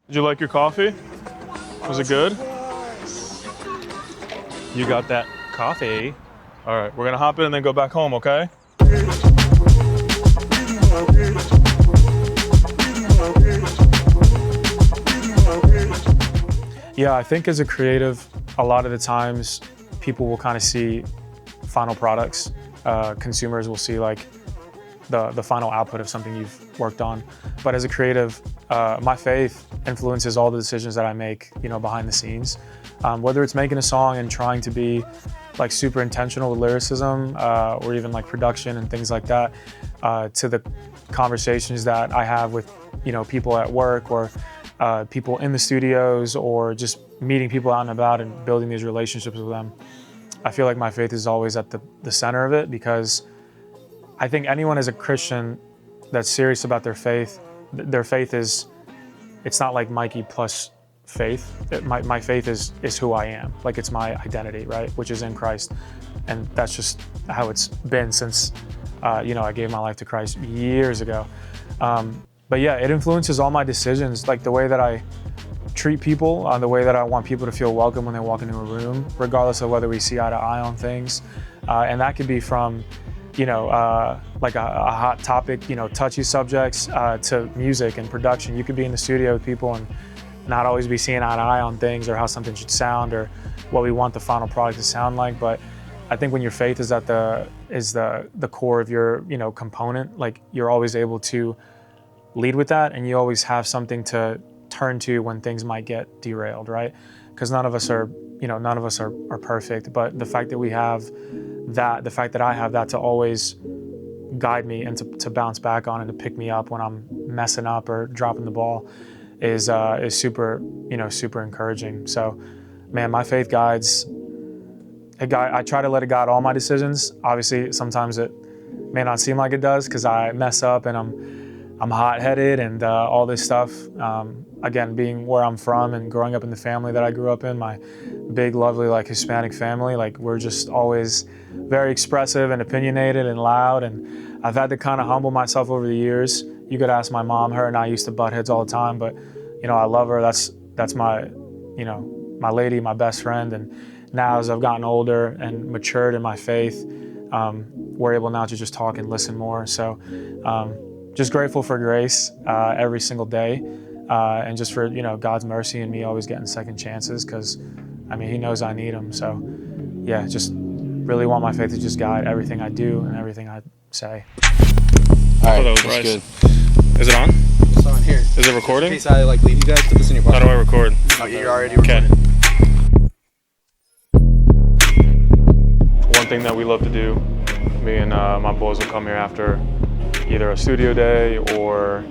Did you like your coffee? Was it good? You got that coffee. All right, we're gonna hop in and then go back home, okay? Yeah, I think as a creative, a lot of the times people will kind of see final products. Consumers will see like the final output of something you've worked on. But as a creative, my faith influences all the decisions that I make, you know, behind the scenes. Whether it's making a song and trying to be like super intentional with lyricism, or even like production and things like that, to the conversations that I have with, you know, people at work or people in the studios, or just meeting people out and about and building these relationships with them. I feel like my faith is always at the center of it, because I think anyone as a Christian that's serious about their faith is, it's not like Mikey plus faith. My faith is who I am. Like, it's my identity, right? Which is in Christ. And that's just how it's been since, you know, I gave my life to Christ years ago. But yeah, it influences all my decisions, like the way that I treat people, the way that I want people to feel welcome when they walk into a room, regardless of whether we see eye to eye on things. And that could be from, you know, like a hot topic, you know, touchy subjects, to music and production. You could be in the studio with people and not always be seeing eye to eye on things, or how something should sound, or what we want the final product to sound like. But I think when your faith is at the core of your, you know, component, like, you're always able to lead with that, and you always have something to turn to when things might get derailed, right? Because none of us are perfect, but the fact that we have that, the fact that I have that to always guide me and to bounce back on and to pick me up when I'm messing up or dropping the ball is super, you know, super encouraging. So, man, my faith guides. I try to let it guide all my decisions. Obviously, sometimes it may not seem like it does, because I mess up and I'm hot-headed and all this stuff. Again, being where I'm from and growing up in the family that I grew up in, my big, lovely, like, Hispanic family, like, we're just always very expressive and opinionated and loud. And I've had to kind of humble myself over the years. You could ask my mom. Her and I used to butt heads all the time, but, you know, I love her. That's my, you know, my lady, my best friend. And now, as I've gotten older and matured in my faith, we're able now to just talk and listen more. So, just grateful for grace every single day, and just for, you know, God's mercy and me always getting second chances, because, I mean, He knows I need them. So, yeah, just really want my faith to just guide everything I do and everything I say. All right, that's good. Is it on? It's on here. Is it recording? In case I like leave you guys, put this in your pocket. How do I record? Oh, you're already recording. One thing that we love to do, me and my boys will come here after either a studio day or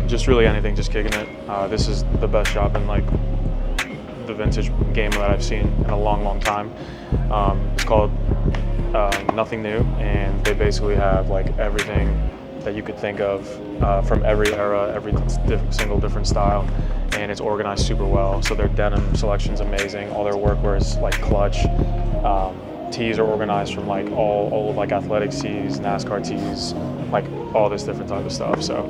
just really anything, just kicking it. This is the best shop in, like, the vintage game that I've seen in a long, long time. It's called Nothing New, and they basically have, like, everything that you could think of from every era, every single different style, and it's organized super well. So their denim selection's amazing. All their workwear is, like, clutch. Tees are organized from, like, all old, like, athletic tees, NASCAR tees, like, all this different type of stuff. So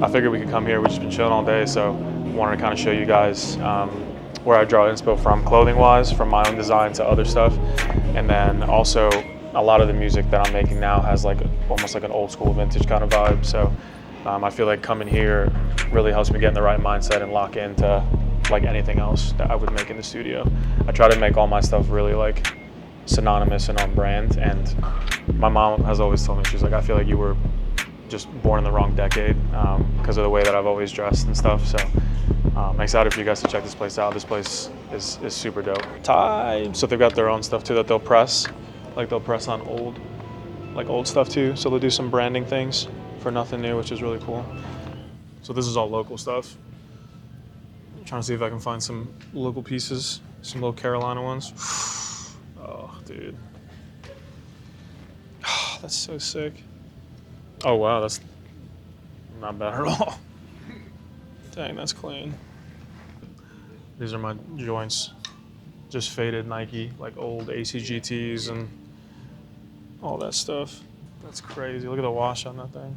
I figured we could come here. We've just been chilling all day, so wanted to kind of show you guys where I draw inspo from, clothing-wise, from my own design to other stuff. And then also, a lot of the music that I'm making now has, like, almost like an old school vintage kind of vibe. So I feel like coming here really helps me get in the right mindset and lock into, like, anything else that I would make in the studio. I try to make all my stuff really, like, synonymous and on brand. And my mom has always told me, she's like, I feel like you were just born in the wrong decade, because of the way that I've always dressed and stuff. So I'm excited for you guys to check this place out. This place is super dope. So they've got their own stuff too that they'll press. Like, they'll press on old stuff too. So they'll do some branding things for Nothing New, which is really cool. So this is all local stuff. I'm trying to see if I can find some local pieces, some little Carolina ones. Oh, dude. Oh, that's so sick. Oh, wow, that's not bad at all. Dang, that's clean. These are my joints. Just faded Nike, like old ACGTs and all that stuff. That's crazy. Look at the wash on that thing.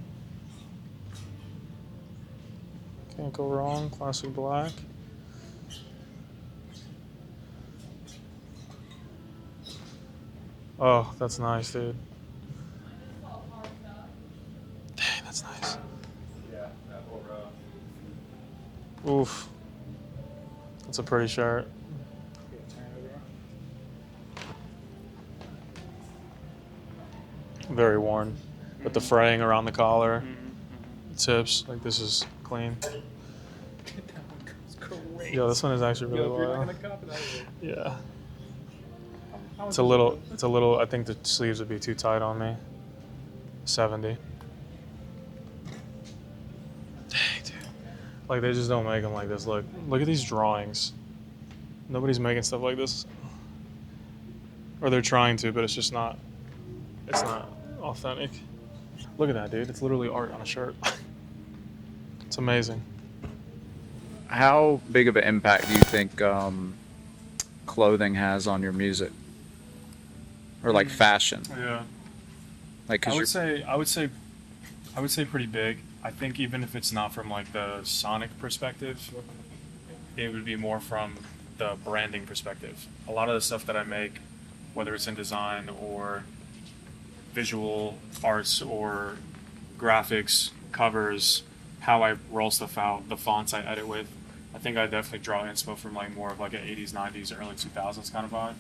Can't go wrong. Classic black. Oh, that's nice, dude. Dang, that's nice. Yeah, that whole row. Oof. That's a pretty shirt. Very worn. With the fraying around the collar. Tips. Like, this is clean. That one goes great. Yeah, this one is actually really Yo, if you're loyal. not gonna cop it, I will. Yeah. How It's much a little, I think the sleeves would be too tight on me. 70. Dang, dude. Like, they just don't make them like this. Look at these drawings. Nobody's making stuff like this. Or they're trying to, but it's just not, it's not authentic. Look at that, dude. It's literally art on a shirt. It's amazing. How big of an impact do you think clothing has on your music, or like fashion? Yeah. Like, I would say pretty big. I think even if it's not from like the sonic perspective, it would be more from the branding perspective. A lot of the stuff that I make, whether it's in design or visual arts or graphics, covers, how I roll stuff out, the fonts I edit with, I think I definitely draw inspo from like more of like an 80s, 90s, early 2000s kind of vibe.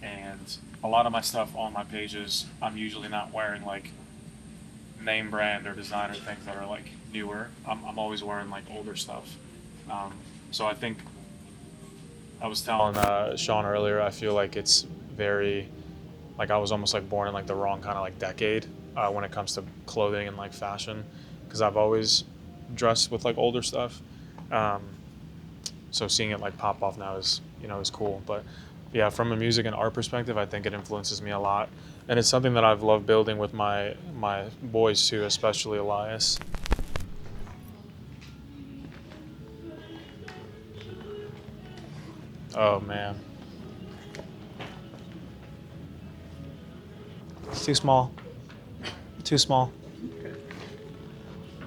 And a lot of my stuff on my pages, I'm usually not wearing like name brand or designer things that are like newer. I'm always wearing like older stuff. So I think I was telling Sean earlier, I feel like it's very, like I was almost like born in like the wrong kind of like decade when it comes to clothing and like fashion, because I've always dressed with like older stuff. So seeing it like pop off now is, you know, is cool. But yeah, from a music and art perspective, I think it influences me a lot. And it's something that I've loved building with my boys too, especially Elias. Oh man. It's too small. Too small.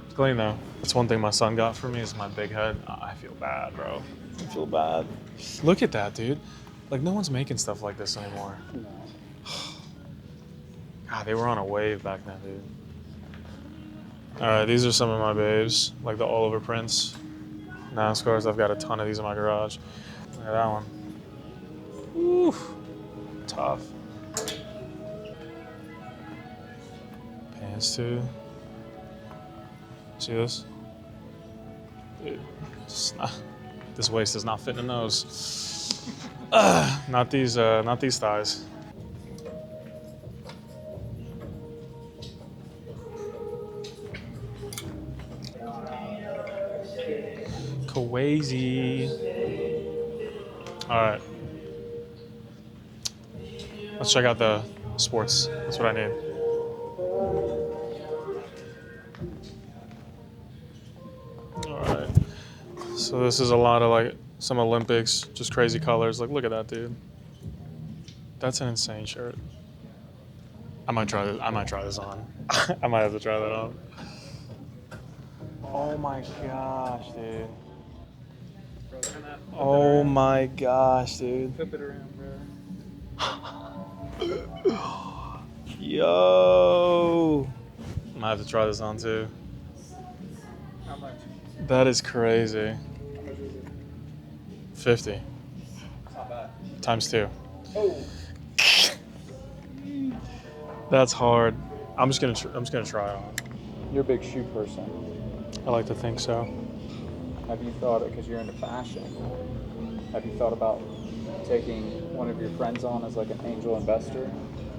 It's clean though. That's one thing my son got for me is my big head. I feel bad, bro. I feel bad. Look at that, dude. Like, no one's making stuff like this anymore. God, they were on a wave back then, dude. All right, these are some of my babes, like the all over prints. NASCARs, I've got a ton of these in my garage. Look at that one. Oof. Tough. Pants too. See this? Dude, this waist does not fit in the nose. Not these thighs. Crazy. All right. Let's check out the sports. That's what I need. All right. So this is a lot of like some Olympics, just crazy colors. Like, look at that, dude. That's an insane shirt. I might try this. I might try this on. I might have to try that on. Oh my gosh, dude. Oh my gosh, dude. Flip it around, bro. Yo. I might have to try this on too. How much? That is crazy. How much is it? 50 It's not bad. times 2. Oh. That's hard. I'm just gonna try it on. You're a big shoe person. I like to think so. Have you thought, because you're into fashion, have you thought about taking one of your friends on as like an angel investor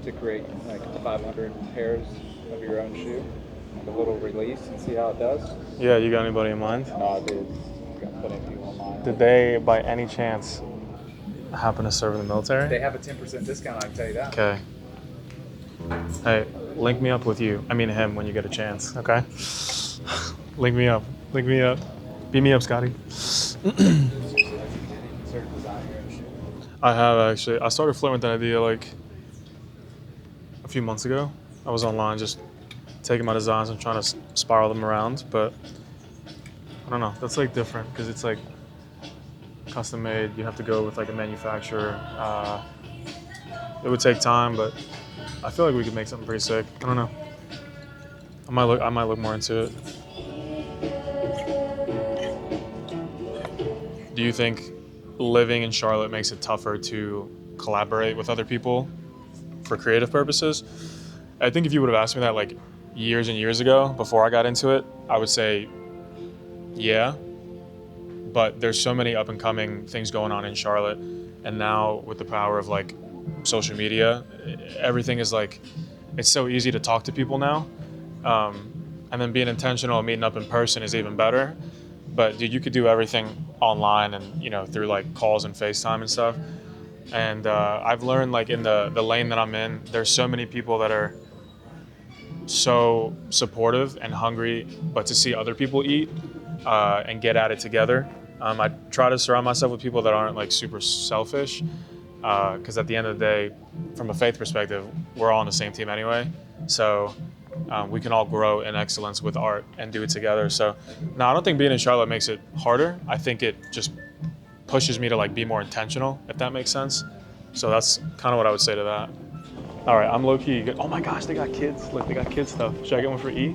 to create like 500 pairs of your own shoe, like a little release, and see how it does? Yeah, you got anybody in mind? No, I did. I'm gonna put a few on mine. Did they, by any chance, happen to serve in the military? They have a 10% discount, I can tell you that. Okay. Hey, link me up with you. I mean him when you get a chance, okay? Link me up. Link me up. Beat me up, Scotty. I have actually. I started flirting with that idea like a few months ago. I was online just taking my designs and trying to spiral them around, but I don't know. That's like different because it's like custom made. You have to go with like a manufacturer. It would take time, but I feel like we could make something pretty sick. I don't know. I might look more into it. Do you think living in Charlotte makes it tougher to collaborate with other people for creative purposes? I think if you would have asked me that like years and years ago before I got into it, I would say yeah. But there's so many up and coming things going on in Charlotte, and now with the power of like social media, everything is like, it's so easy to talk to people now. And then being intentional and meeting up in person is even better. But dude, you could do everything online and, you know, through like calls and FaceTime and stuff. And I've learned like in the lane that I'm in, there's so many people that are so supportive and hungry, but to see other people eat and get at it together. I try to surround myself with people that aren't like super selfish, because at the end of the day, from a faith perspective, we're all on the same team anyway. So we can all grow in excellence with art and do it together. So no, I don't think being in Charlotte makes it harder. I think it just pushes me to like be more intentional, if that makes sense. So that's kind of what I would say to that. All right, I'm low key. Oh my gosh, they got kids. Look, they got kids stuff. Should I get one for E?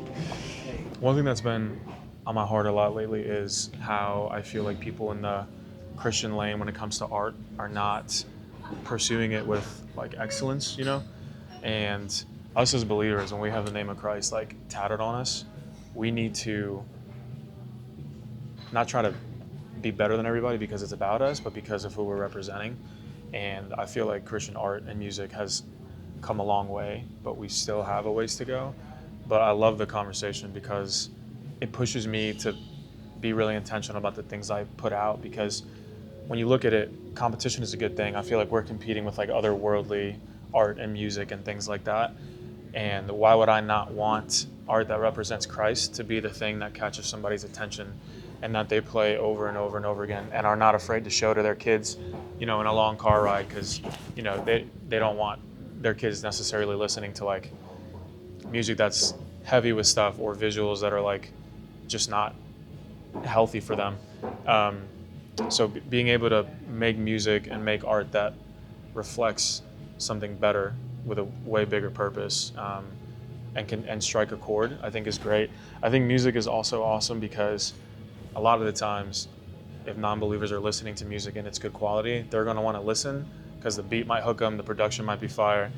One thing that's been on my heart a lot lately is how I feel like people in the Christian lane when it comes to art are not pursuing it with like excellence, you know? And us as believers, when we have the name of Christ like tatted on us, we need to not try to be better than everybody because it's about us, but because of who we're representing. And I feel like Christian art and music has come a long way, but we still have a ways to go. But I love the conversation because it pushes me to be really intentional about the things I put out, because when you look at it, competition is a good thing. I feel like we're competing with like otherworldly art and music and things like that. And why would I not want art that represents Christ to be the thing that catches somebody's attention and that they play over and over and over again and are not afraid to show to their kids, you know, in a long car ride, because, you know, they don't want their kids necessarily listening to like music that's heavy with stuff or visuals that are like just not healthy for them. So being able to make music and make art that reflects something better with a way bigger purpose, and strike a chord, I think is great. I think music is also awesome because a lot of the times, if non-believers are listening to music and it's good quality, they're going to want to listen because the beat might hook them, the production might be fire,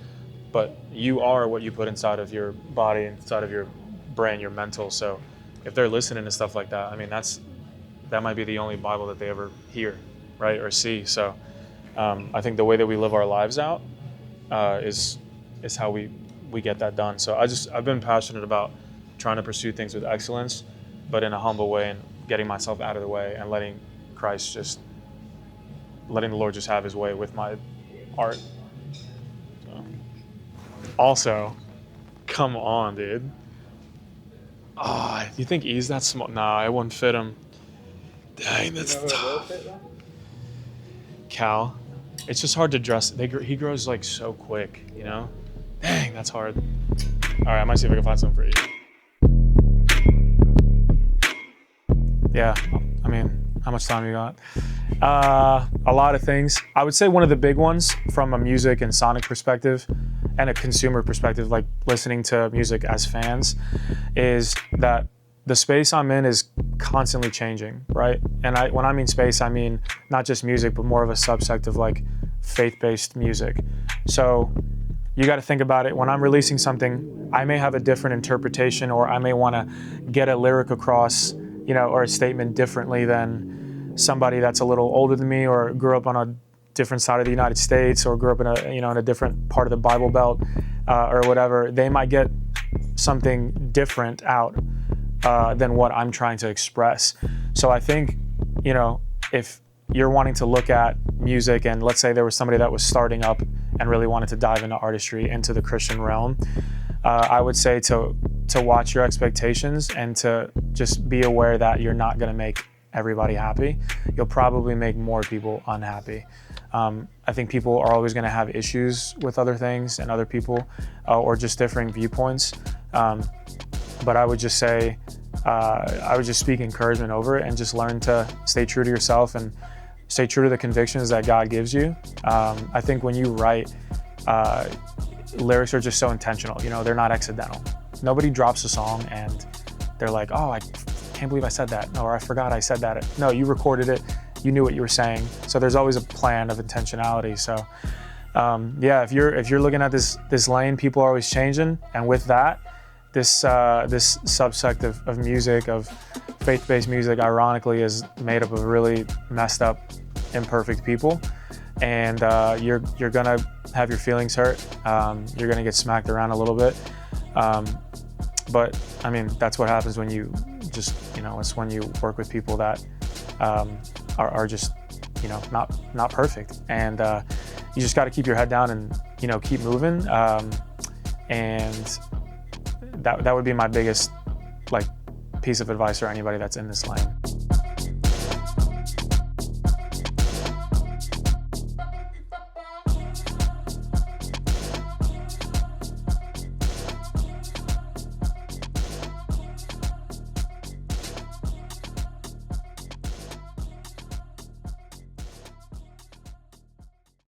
but you are what you put inside of your body, inside of your brain, your mental. So if they're listening to stuff like that, I mean, that might be the only Bible that they ever hear, right, or see. So I think the way that we live our lives out is how we get that done. So I've been passionate about trying to pursue things with excellence, but in a humble way, and getting myself out of the way and letting the Lord just have his way with my art. So. Also, come on, dude. You think E's that small? Nah, it wouldn't fit him. Dang, that's tough. Cal. It's just hard to dress. He grows like so quick, you know? Dang, that's hard. All right, I might see if I can find something for you. Yeah, I mean, how much time you got? A lot of things. I would say one of the big ones from a music and sonic perspective and a consumer perspective, like listening to music as fans, is that the space I'm in is constantly changing, right? And when I mean space, I mean not just music, but more of a subsect of like faith-based music. So you got to think about it. When I'm releasing something, I may have a different interpretation, or I may want to get a lyric across, you know, or a statement differently than somebody that's a little older than me, or grew up on a different side of the United States, or grew up in a different part of the Bible Belt, or whatever. They might get something different out than what I'm trying to express. So I think, you know, if you're wanting to look at music, and let's say there was somebody that was starting up and really wanted to dive into artistry, into the Christian realm, I would say to watch your expectations and to just be aware that you're not going to make everybody happy. You'll probably make more people unhappy. I think people are always going to have issues with other things and other people, or just differing viewpoints. But I would just say, I would just speak encouragement over it and just learn to stay true to yourself and stay true to the convictions that God gives you. I think when you write, lyrics are just so intentional, you know, they're not accidental. Nobody drops a song and they're like, oh, I can't believe I said that, or I forgot I said that. No, you recorded it, you knew what you were saying. So there's always a plan of intentionality. So yeah, if you're looking at this lane, people are always changing, and with that, this subsect of music, of faith-based music, ironically, is made up of really messed up, imperfect people, and you're gonna have your feelings hurt. You're gonna get smacked around a little bit, but I mean, that's what happens when you just, you know, it's when you work with people that are just, you know, not perfect, and you just got to keep your head down and, you know, keep moving, and that would be my biggest, like, piece of advice for anybody that's in this lane.